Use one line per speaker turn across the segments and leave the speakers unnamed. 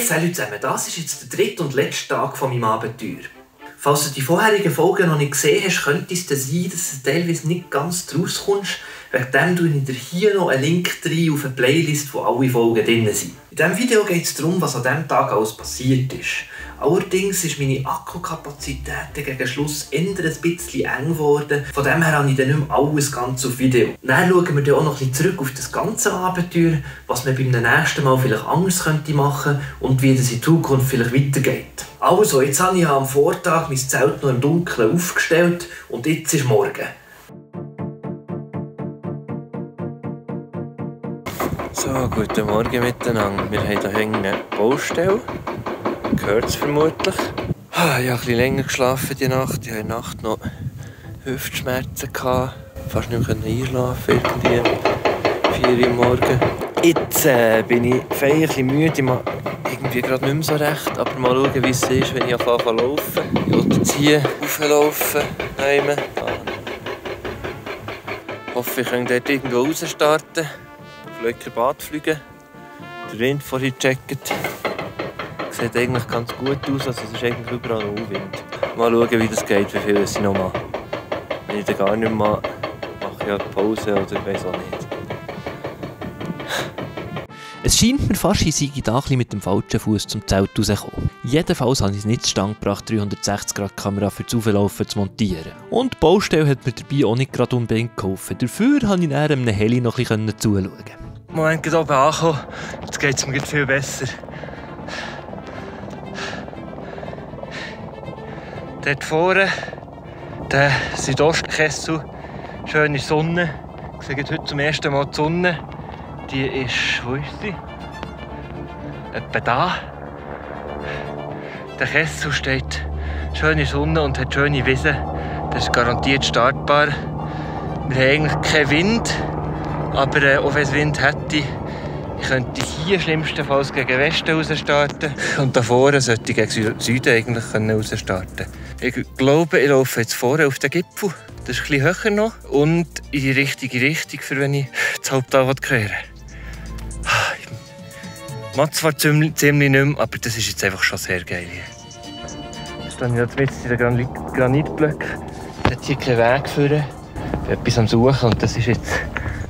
Salut zusammen, das ist jetzt der dritte und letzte Tag von meinem Abenteuer. Falls du die vorherigen Folgen noch nicht gesehen hast, könnte es sein, dass du teilweise nicht ganz draus kommst. Wegen dem tue ich dir hier noch einen Link rein auf eine Playlist, wo alle Folgen drin sind. In diesem Video geht es darum, was an diesem Tag alles passiert ist. Allerdings ist meine Akkukapazität gegen Schluss eher ein bisschen eng geworden. Von dem her habe ich dann nicht mehr alles ganz auf Video. Dann schauen wir dann auch noch ein bisschen zurück auf das ganze Abenteuer, was man beim nächsten Mal vielleicht anders machen könnte und wie es in Zukunft vielleicht weitergeht. Also, jetzt habe ich am Vortag mein Zelt noch im Dunkeln aufgestellt und jetzt ist morgen.
So, guten Morgen miteinander. Wir haben hier eine Baustelle. Gehört es vermutlich. Ich habe ein bisschen länger geschlafen die Nacht. Ich hatte in der Nacht noch Hüftschmerzen. Fast nicht mehr einschlafen, irgendwie 4 Uhr morgens. Jetzt bin ich ein bisschen müde. Ich mache irgendwie gerade nicht mehr so recht. Aber mal schauen, wie es ist, wenn ich anfange zu laufen. Ich will jetzt hier rauflaufen. Ich hoffe, ich kann dort irgendwo raus starten. Auf Löckerbad fliegen. Den Wind vorhin checken. Sieht eigentlich ganz gut aus, also es ist eigentlich überall noch Wind. Mal schauen, wie das geht, wie viel ich noch mache. Wenn ich das gar nicht mache, mache ich halt Pause oder ich weiß auch nicht.
Es scheint mir fast, ich sei da mit dem falschen Fuß zum Zelt rausgekommen. Jedenfalls habe ich es nicht zustande gebracht, 360-Grad-Kamera für das Auflaufen zu montieren. Und die Baustelle hat mir dabei auch nicht gerade unbedingt geholfen. Dafür konnte ich dann einem Heli noch ein bisschen zuschauen.
Moment, hier oben angekommen, jetzt geht es mir viel besser. Dort vorne, der Südostkessel, schöne Sonne. Ich sehe heute zum ersten Mal die Sonne. Die ist, wo ist sie? Etwa da. Der Kessel steht schöne Sonne und hat schöne Wiesen. Das ist garantiert startbar. Wir haben eigentlich keinen Wind, aber auch wenn es Wind hätte, ich könnte hier schlimmstenfalls gegen Westen raus starten. Und da vorne sollte ich gegen Süden eigentlich raus starten. Ich glaube, ich laufe jetzt vorne auf den Gipfel. Das ist ein bisschen höher noch. Und in die richtige Richtung, für wenn ich das Haupttal queren will. Ich mache zwar ziemlich nicht mehr, aber das ist jetzt einfach schon sehr geil hier. Jetzt stehe ich jetzt mit in den Granitblöcken. Es hat hier keinen Weg führen. Ich bin etwas am Suchen und das ist jetzt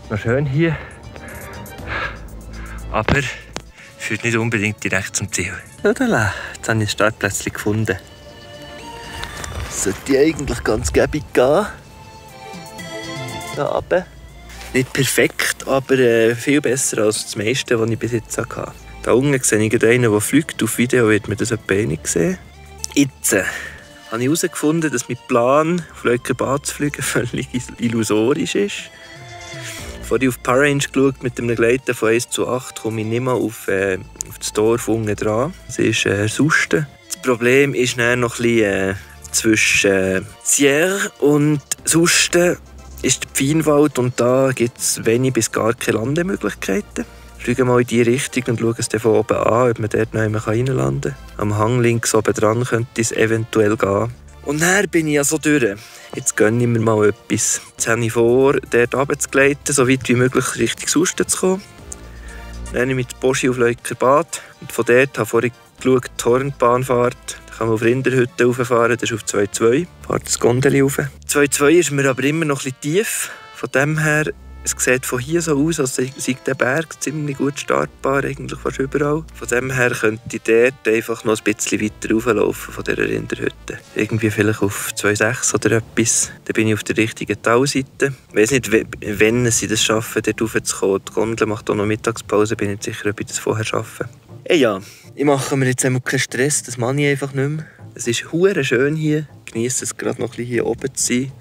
noch schön hier. Aber führt nicht unbedingt direkt zum Ziel. Tada, jetzt habe ich ein Startplätzchen gefunden. Das sollte eigentlich ganz gäbig gehen. Da oben. Nicht perfekt, aber viel besser als das meiste, was ich bis jetzt hatte. Da unten sehe ich einen, der fliegt. Auf Video wird man das etwa nicht sehen. Jetzt habe ich herausgefunden, dass mein Plan, auf Löckerbad zu fliegen, völlig illusorisch ist. Vorhin auf Pararange geschaut, mit einem Gleiten von 1:8 komme ich nicht mehr auf das Dorf unten dran. Das ist Susten. Das Problem ist dann noch ein bisschen zwischen Sierre und Susten ist der Pfeinwald und da gibt es wenig bis gar keine Landemöglichkeiten. Fliegen mal in diese Richtung und schauen es dann von oben an, ob man dort noch einmal reinlanden kann. Am Hang links oben dran könnte es eventuell gehen. Und dann bin ich ja so durch. Jetzt gönne ich mir mal etwas. Jetzt habe ich vor, dort runterzugleiten, so weit wie möglich Richtung Susten zu kommen. Dann nehme ich mit Boschi auf Löckerbad. Und von dort habe ich vorhin geschaut, die Hornbahnfahrt. Da kann man auf Rinderhütte rauffahren, das ist auf 2,2. Fahrt das Gondeli rauf. 2,2 ist mir aber immer noch ein bisschen tief. Von dem her, es sieht von hier so aus, als sei der Berg ziemlich gut startbar, eigentlich fast überall. Von dem her könnte ich dort einfach noch ein bisschen weiter rauflaufen von dieser Rinderhütte. Irgendwie vielleicht auf 2,6 oder etwas. Dann bin ich auf der richtigen Talseite. Ich weiss nicht, wenn sie das schaffen, dort raufzukommen. Die Gondel macht auch noch Mittagspause, bin nicht sicher, ob ich das vorher schaffe. Ja, ich mache mir jetzt einmal keinen Stress, das mache ich einfach nicht mehr. Es ist hure schön hier. Ich genieße es gerade noch ein bisschen hier oben zu sein.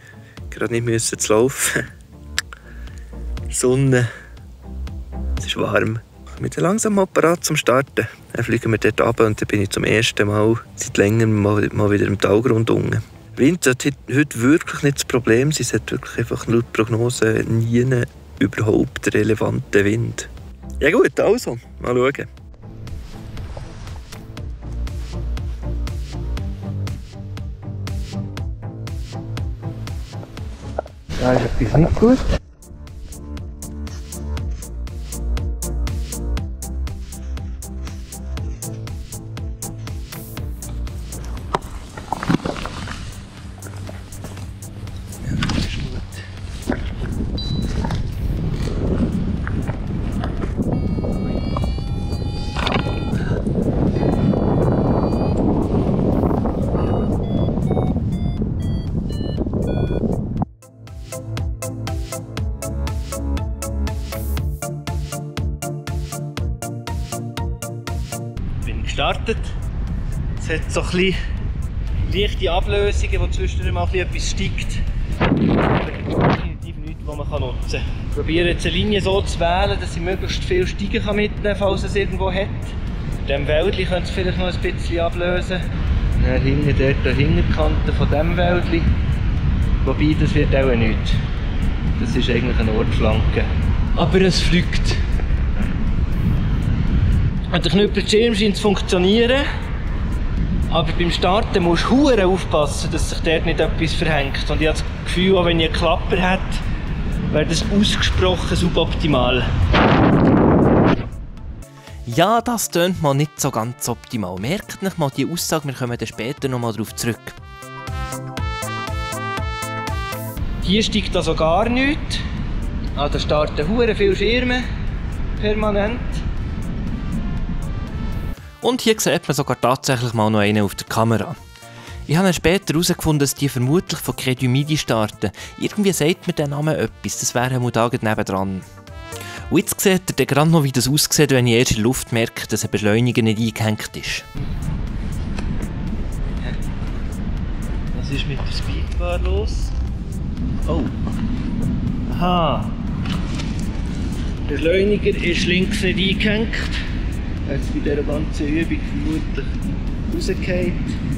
Gerade nicht müssen zu laufen. Sonne. Es ist warm. Ich bin langsam parat zum Starten. Dann fliegen wir dort runter und dann bin ich zum ersten Mal seit längerem mal wieder im Talgrund unten. Wind sollte heute wirklich nicht das Problem sein. Es hat wirklich einfach laut Prognose nie überhaupt relevanten Wind. Ja gut, also, mal schauen.
Da ist etwas nicht gut. Gestartet. Es hat so ein bisschen leichte Ablösungen, wo zwischendurch mal etwas steigt. Aber definitiv nichts, was man nutzen kann. Ich probiere jetzt eine Linie so zu wählen, dass ich möglichst viel Steigen mitnehmen kann, falls es irgendwo hat. In diesem Wäldchen könnte es vielleicht noch ein bisschen ablösen. Und dann hinten dort an der Hinterkante von diesem Wäldchen. Wobei, das wird auch nichts. Das ist eigentlich eine Nordflanke. Aber es fliegt. Der Knüppelschirm scheint zu funktionieren, aber beim Starten musst du verdammt aufpassen, dass sich dort nicht etwas verhängt. Und ich habe das Gefühl, auch wenn ich einen Klapper hätte, wäre das ausgesprochen suboptimal. Ja, das tönt mal nicht so ganz optimal. Merkt nicht mal die Aussage, wir kommen dann später noch mal darauf zurück. Hier steigt also gar nichts. Da starten verdammt viele Schirme permanent. Und hier sieht man sogar tatsächlich mal noch einen auf der Kamera. Ich habe dann später herausgefunden, dass die vermutlich von Credumidi starten. Irgendwie sagt mir der Name etwas, das wäre am Tag nebendran. Und jetzt seht ihr dann gerade noch, wie das aussieht, wenn ich erst in der Luft merke, dass ein Beschleuniger nicht eingehängt ist. Was ist mit der Speedbar los? Oh. Aha. Der Beschleuniger ist links nicht eingehängt. Jetzt bei dieser ganzen Übung vermutlich rausgefallen.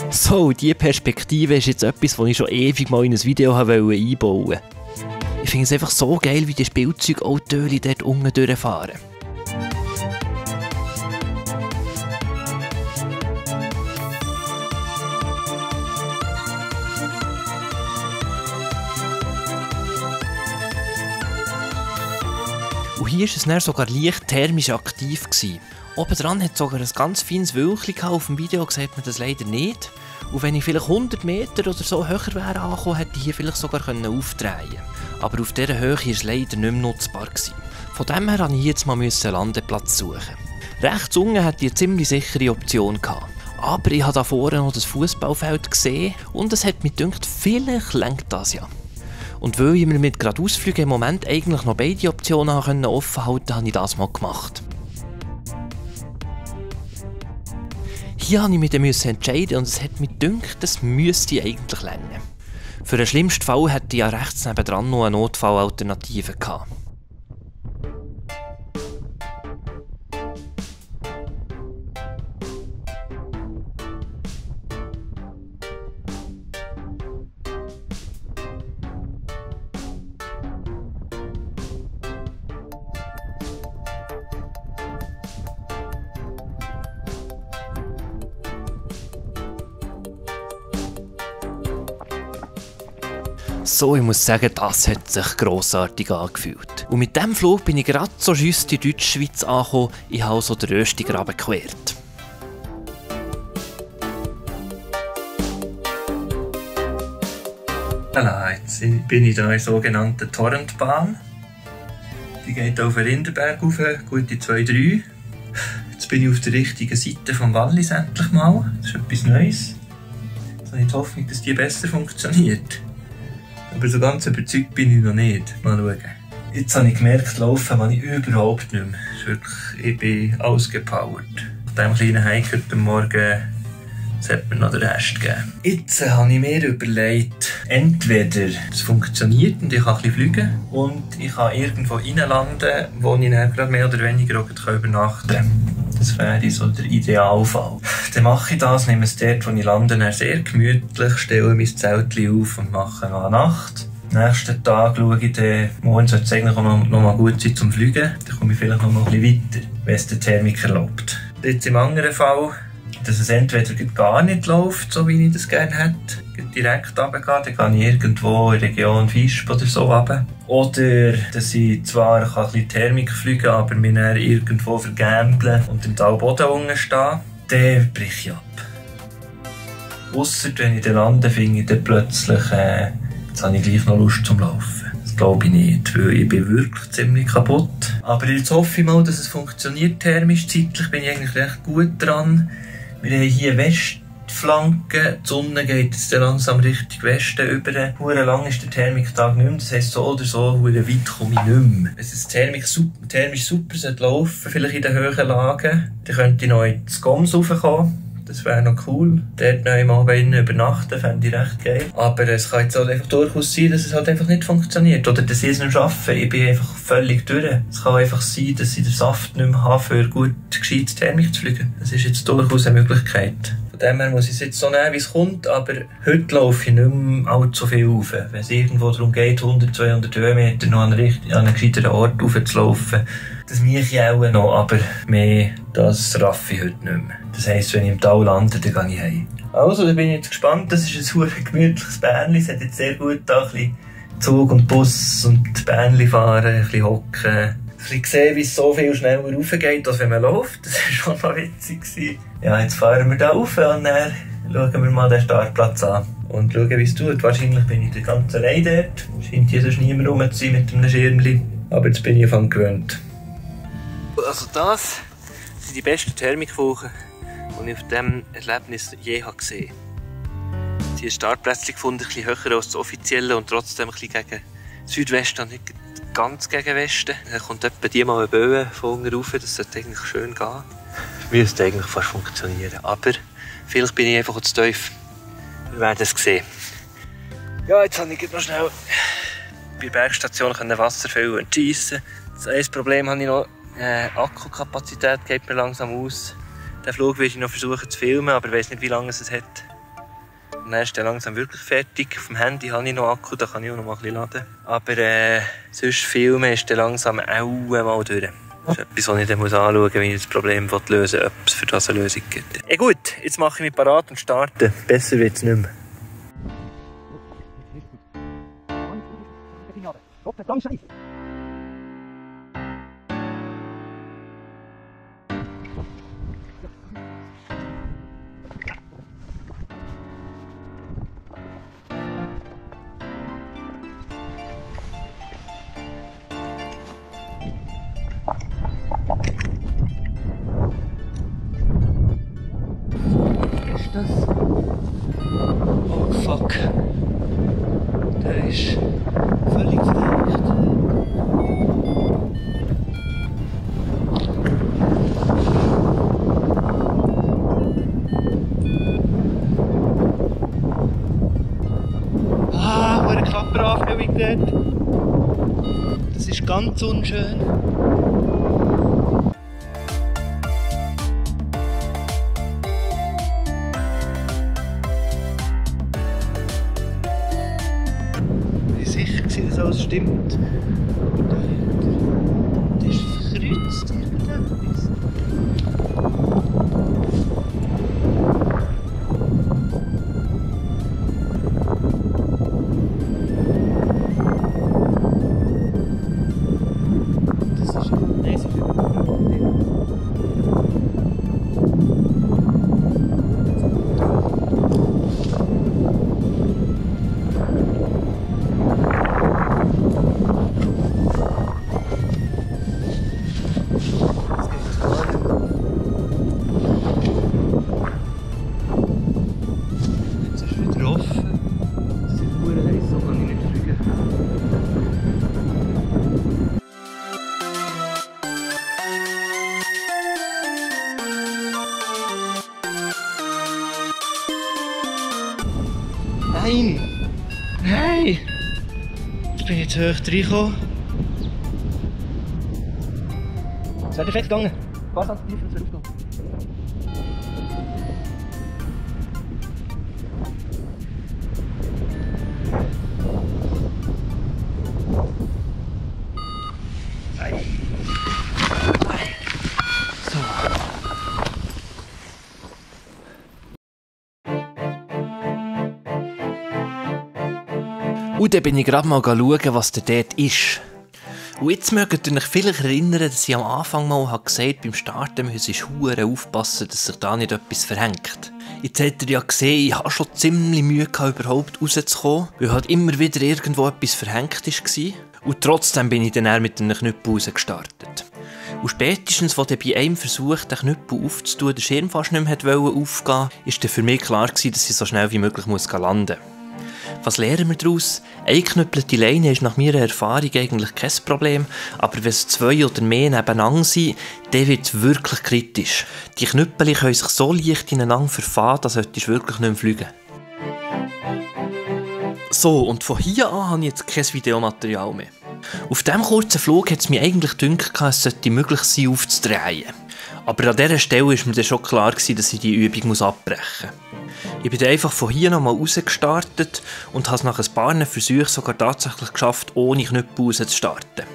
So, diese Perspektive ist jetzt etwas, das ich schon ewig mal in ein Video einbauen wollte. Ich finde es einfach so geil, wie die Spielzeugautos dort unten durchfahren. Und hier war es dann sogar leicht thermisch aktiv. Oben dran hat es sogar ein ganz feines Wölkchen auf dem Video, sieht man das leider nicht. Und wenn ich vielleicht 100 Meter oder so höher wäre angekommen, hätte ich hier vielleicht sogar aufdrehen können. Aber auf dieser Höhe war es leider nicht mehr nutzbar. Von dem her musste ich jetzt mal einen Landeplatz suchen. Rechts unten hatte ich eine ziemlich sichere Option gehabt. Aber ich habe da vorne noch das Fußballfeld gesehen und es hat mich gedacht, vielleicht reicht das ja. Und weil ich mir mit Geradeausflügen im Moment eigentlich noch beide Optionen offen halten konnte, habe ich das mal gemacht. Hier musste ich mich entscheiden und es hat mich gedacht, das müsste eigentlich reichen. Für den schlimmsten Fall hätte ich ja rechts nebendran noch eine Notfallalternative gehabt. So, ich muss sagen, das hat sich grossartig angefühlt. Und mit diesem Flug bin ich gerade so just in Deutschschweiz angekommen, ich habe also den Röstigraben quert.
Voilà, jetzt bin ich hier in der sogenannten Torrentbahn. Die geht auf den Rinderberg rauf, gute 2-3. Jetzt bin ich auf der richtigen Seite des Wallis endlich mal. Das ist etwas Neues. Jetzt habe ich die Hoffnung, dass die besser funktioniert. Aber so ganz überzeugt bin ich noch nicht. Mal schauen. Jetzt habe ich gemerkt, laufen kann ich überhaupt nicht mehr. Ich bin ausgepowert. Nach diesem kleinen Hike heute Morgen sollte mir noch den Rest geben. Jetzt habe ich mir überlegt, entweder es funktioniert und ich kann ein bisschen fliegen und ich kann irgendwo reinlanden, wo ich dann gerade mehr oder weniger auch übernachten kann. Das wäre so der Idealfall. Dann mache ich das, nehme es dort, wo ich lande, dann sehr gemütlich, stelle mein Zelt auf und mache noch eine Nacht. Am nächsten Tag schaue ich dann, morgen sollte es eigentlich auch noch mal gut sein zum Fliegen. Dann komme ich vielleicht noch mal ein bisschen weiter, wenn es der Thermik erlaubt. Jetzt im anderen Fall, dass es entweder gar nicht läuft, so wie ich das gerne hätte, direkt runtergehen, dann gehe ich irgendwo in der Region Visp oder so runter. Oder dass ich zwar ein bisschen Thermik fliegen kann, aber mich dann irgendwo vergambeln und im Talboden unten stehen, dann breche ich ab. Ausser wenn ich dann lande, finde ich dann plötzlich, jetzt habe ich gleich noch Lust zum Laufen. Das glaube ich nicht, weil ich bin wirklich ziemlich kaputt. Aber jetzt hoffe ich mal, dass es funktioniert thermisch. Zeitlich bin ich eigentlich recht gut dran. Wir haben hier Westflanken, die Sonne geht jetzt langsam Richtung Westen über. Hure lang ist der Thermiktag nicht mehr, das heisst so oder so, hure weit komme ich nicht mehr. Wenn es thermisch super laufen, vielleicht in den höheren Lagen, dann könnte ich noch ins Goms raufkommen. Das wäre noch cool. Dort noch im Abend übernachten, fände ich recht geil. Aber es kann jetzt halt einfach durchaus sein, dass es halt einfach nicht funktioniert. Oder dass ich es nicht schaffe. Ich bin einfach völlig durch. Es kann einfach sein, dass ich den Saft nicht mehr habe, für gut gescheit Thermik zu fliegen. Das ist jetzt durchaus eine Möglichkeit. Von dem her muss ich es jetzt so nehmen, wie es kommt. Aber heute laufe ich nicht mehr allzu viel rauf. Wenn es irgendwo darum geht, 100, 200 Höhenmeter noch an einen gescheiteren Ort raufzulaufen, das mache ich auch noch, aber mehr, das raffe ich heute nicht mehr. Das heisst, wenn ich im Tal lande, dann gehe ich heim. Also, da bin ich jetzt gespannt. Das ist ein super gemütliches Bähnli. Es hat jetzt sehr gut da ein bisschen Zug und Bus und Bähnli fahren, ein bisschen hocken. Ein bisschen sehen, wie es so viel schneller raufgeht, als wenn man läuft. Das war schon mal witzig. Ja, jetzt fahren wir da rauf und dann schauen wir mal den Startplatz an. Und schauen, wie es tut. Wahrscheinlich bin ich ganz allein dort. Scheint hier sonst niemand rum zu sein mit einem Schirmli. Aber jetzt bin ich davon gewöhnt. Also das sind die besten Thermikwochen, die ich auf diesem Erlebnis je gesehen habe. Sie haben Startplätze gefunden, ein bisschen höher als das offizielle und trotzdem ein bisschen gegen Südwesten und nicht ganz gegen Westen. Dann kommt etwa die mal eine Böe von unten rauf, das sollte eigentlich schön gehen. Müsste eigentlich fast funktionieren, aber vielleicht bin ich einfach zu tief. Wir werden es sehen. Ja, jetzt habe ich noch schnell bei der Bergstation Wasser füllen und schiessen. Das ein Problem habe ich noch. Akkukapazität geht mir langsam aus. Den Flug will ich noch versuchen zu filmen, aber ich weiss nicht, wie lange es hat. Und dann ist er langsam wirklich fertig. Auf dem Handy habe ich noch Akku, da kann ich auch noch mal ein bisschen laden. Aber sonst filmen ist dann langsam auch mal durch. Das ist etwas, was ich dann anschauen muss, wenn ich das Problem lösen will, ob es für das eine Lösung gibt. Gut, jetzt mache ich mich parat und starte. Besser wird es nicht mehr. Das? Oh fuck. Der ist völlig verrückt. Ah, eine Klapperaufhebung dort. Das ist ganz unschön. Dass alles stimmt. Das ist verkreuzt irgendetwas. Das ist nein, so viel. Jetzt bin ich zu hoch reingekommen. Es wäre perfekt gegangen. Pass an, tief ins Luft.
Und dann bin ich gerade mal schauen, was da dort ist. Und jetzt mögt ihr euch vielleicht erinnern, dass ich am Anfang mal gesagt habe, beim Starten müssen wir aufpassen, dass sich da nicht etwas verhängt. Jetzt habt ihr ja gesehen, ich hatte schon ziemlich Mühe gehabt, überhaupt rauszukommen, weil halt immer wieder irgendwo etwas verhängt war. Und trotzdem bin ich dann mit einem Knüppel rausgestartet. Und spätestens, als bei einem Versuch, den Knüppel aufzutun, der Schirm fast nicht mehr aufgehen wollte, war dann für mich klar gewesen, dass ich so schnell wie möglich landen muss. Was lernen wir daraus? Eingeknüppelte Leine ist nach meiner Erfahrung eigentlich kein Problem, aber wenn es 2 oder mehr nebeneinander sind, dann wird es wirklich kritisch. Die Knüppel können sich so leicht ineinander verfahren, dass solltest du wirklich nicht mehr fliegen. So, und von hier an habe ich jetzt kein Videomaterial mehr. Auf diesem kurzen Flug hat es mir eigentlich gedacht, es sollte möglich sein, aufzudrehen. Aber an dieser Stelle war mir dann schon klar, dass ich die Übung abbrechen muss. Ich bin dann einfach von hier nochmal rausgestartet und habe es nach ein paar Versuchen sogar tatsächlich geschafft, ohne Knüppel rauszustarten.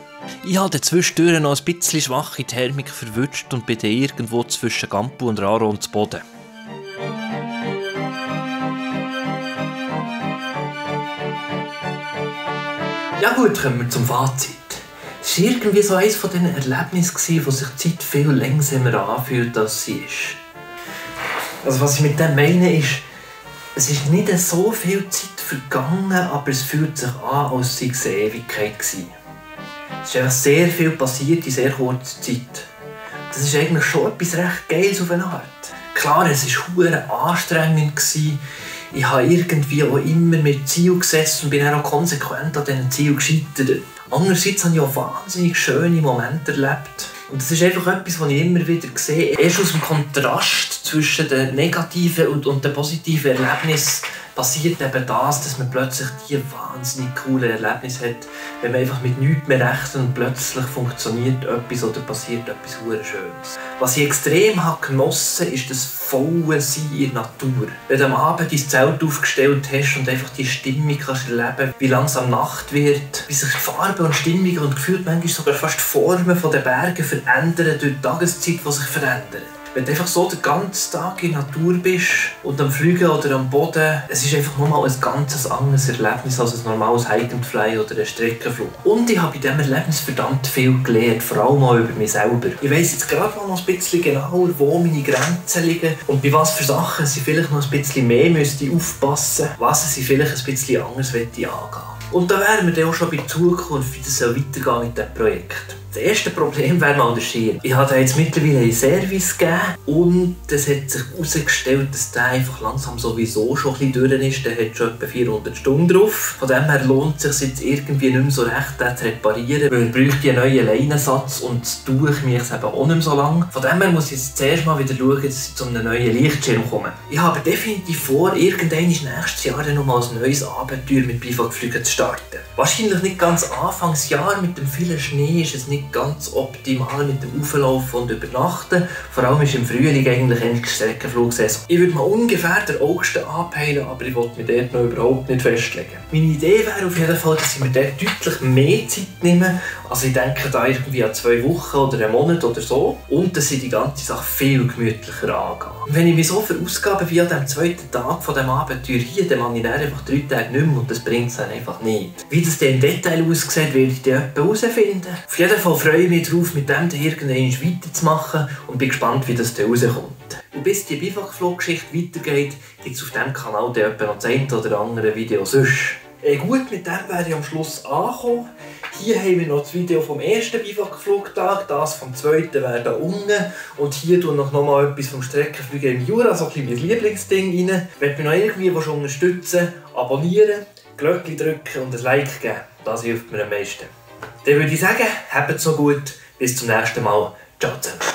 Ich habe zwischendurch noch ein bisschen schwache Thermik verwünscht und bin dann irgendwo zwischen Gampu und Raro zu Boden.
Ja gut, kommen wir zum Fazit. Es war irgendwie so eines von diesen Erlebnissen, wo sich die Zeit viel langsamer anfühlt, als sie ist. Also was ich mit dem meine ist, es ist nicht so viel Zeit vergangen, aber es fühlt sich an, als sei es eine Ewigkeit gewesen. Es ist einfach sehr viel passiert in sehr kurzer Zeit. Das ist eigentlich schon etwas recht Geiles auf eine Art. Klar, es war verdammt anstrengend. Ich habe irgendwie auch immer mit Ziel gesessen und bin auch konsequent an diesen Zielen gescheitert. Andererseits habe ich auch wahnsinnig schöne Momente erlebt. Und das ist einfach etwas, was ich immer wieder sehe. Erst aus dem Kontrast zwischen den negativen und den positiven Erlebnissen passiert eben das, dass man plötzlich diese wahnsinnig coolen Erlebnisse hat, wenn man einfach mit nichts mehr rechnet und plötzlich funktioniert etwas oder passiert etwas verdammt Schönes. Was ich extrem genossen habe, ist das volle Sein in der Natur. Wenn du am Abend dein Zelt aufgestellt hast und einfach die Stimmung kannst erleben, wie langsam Nacht wird, wie sich Farben und Stimmungen und gefühlt manchmal sogar fast die Formen der Berge verändern durch die Tageszeit, die sich verändert. Wenn du einfach so den ganzen Tag in der Natur bist und am Fliegen oder am Boden, es ist einfach nochmal ein ganz anderes Erlebnis als ein normales Hike and Fly oder ein Streckenflug. Und ich habe bei diesem Erlebnis verdammt viel gelernt, vor allem auch über mich selber. Ich weiss jetzt gerade noch ein bisschen genauer, wo meine Grenzen liegen und bei was für Sachen ich vielleicht noch ein bisschen mehr aufpassen müsste, was ich vielleicht ein bisschen anders angehen möchte. Und da wären wir dann auch schon bei der Zukunft, wie das weitergehen mit diesem Projekt. Das erste Problem wäre mal der Schirm. Ich habe jetzt mittlerweile einen Service gegeben und es hat sich herausgestellt, dass der einfach langsam sowieso schon ein bisschen durch ist. Der hat schon etwa 400 Stunden drauf. Von dem her lohnt es sich jetzt irgendwie nicht mehr so recht, den zu reparieren, weil er bräuchte einen neuen Leinensatz und das tue ich mich eben auch nicht mehr so lange. Von dem her muss ich jetzt zuerst mal wieder schauen, dass ich zu einem neuen Lichtschirm komme. Ich habe definitiv vor, irgendwann nächstes Jahr noch mal ein neues Abenteuer mit Bivakflügen zu starten. Wahrscheinlich nicht ganz Anfangsjahr, mit dem vielen Schnee ist es nicht ganz optimal mit dem Auflaufen und Übernachten. Vor allem ist im Frühling eigentlich eine Streckenflugsaison. Ich würde mal ungefähr den August anpeilen, aber ich wollte mich dort noch überhaupt nicht festlegen. Meine Idee wäre auf jeden Fall, dass ich mir dort deutlich mehr Zeit nehme. Also ich denke da irgendwie an 2 Wochen oder einen Monat oder so. Und dass ich die ganze Sache viel gemütlicher angehe. Und wenn ich mich so verausgabe wie an dem zweiten Tag von dem Abenteuer hier, dann mache ich dann einfach 3 Tage nicht mehr und das bringt es dann einfach nicht. Wie das dann im Detail aussieht, werde ich dann herausfinden. Auf jeden Fall freue ich mich darauf, mit dem irgendwann weiterzumachen und bin gespannt, wie das dann rauskommt. Und bis die Bivakfluggeschichte weitergeht, gibt es auf diesem Kanal dann etwa noch das eine oder andere Video sonst. Gut, mit dem wäre ich am Schluss angekommen. Hier haben wir noch das Video vom ersten Bivakflugtag, das vom zweiten wäre da unten. Und hier tue ich noch mal etwas vom Streckenfliegen im Jura, so ein bisschen mein Lieblingsding rein. Wenn du mich noch irgendwie unterstützen, abonnieren, Glöckchen drücken und ein Like geben. Das hilft mir am meisten. Dann würde ich sagen, habt es so gut, bis zum nächsten Mal. Ciao zusammen.